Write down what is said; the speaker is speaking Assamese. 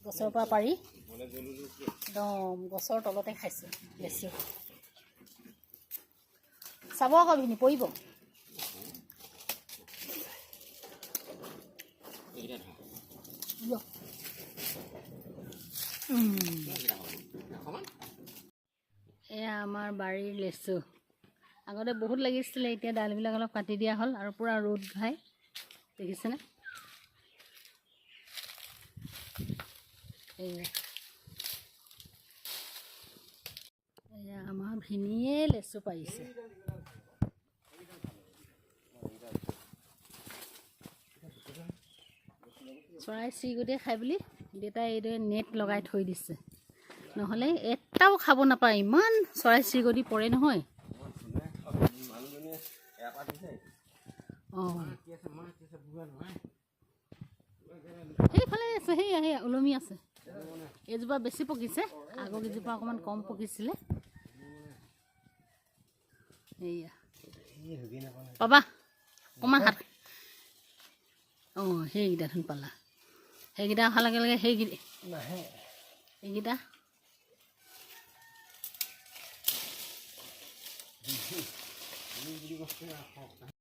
গছৰ পৰা পাৰি একদম গছৰ তলতে খাইছোঁ লেচু। চাব আকৌ ভিনি পৰিব। এয়া আমাৰ বাৰীৰ লেচু। আগতে বহুত লাগিছিলে, এতিয়া ডালবিলাক অলপ কাটি দিয়া হ'ল আৰু পূৰা ৰ'দ ঘাই, দেখিছেনে? এয়া আমাৰ ভিনিয়ে লেচু পাৰিছে। চৰাই চিৰিকটিয়ে খাই বুলি দেউতাই এইদৰে নেট লগাই থৈ দিছে, নহ'লে এটাও খাব নাপায়। ইমান চৰাই চিৰিকটি পৰে নহয়। অঁ সেইফালে আছে, সেয়া ওলমি আছে। এইজোপা বেছি পকিছে, আগৰ কেইজোপা অকণমান কম পকিছিলে। সেয়া পাবা অকণমান হাত। অঁ সেইকেইটা ধোন পালা, সেইকেইটা অহাৰ লগে লগে সেইকেইটা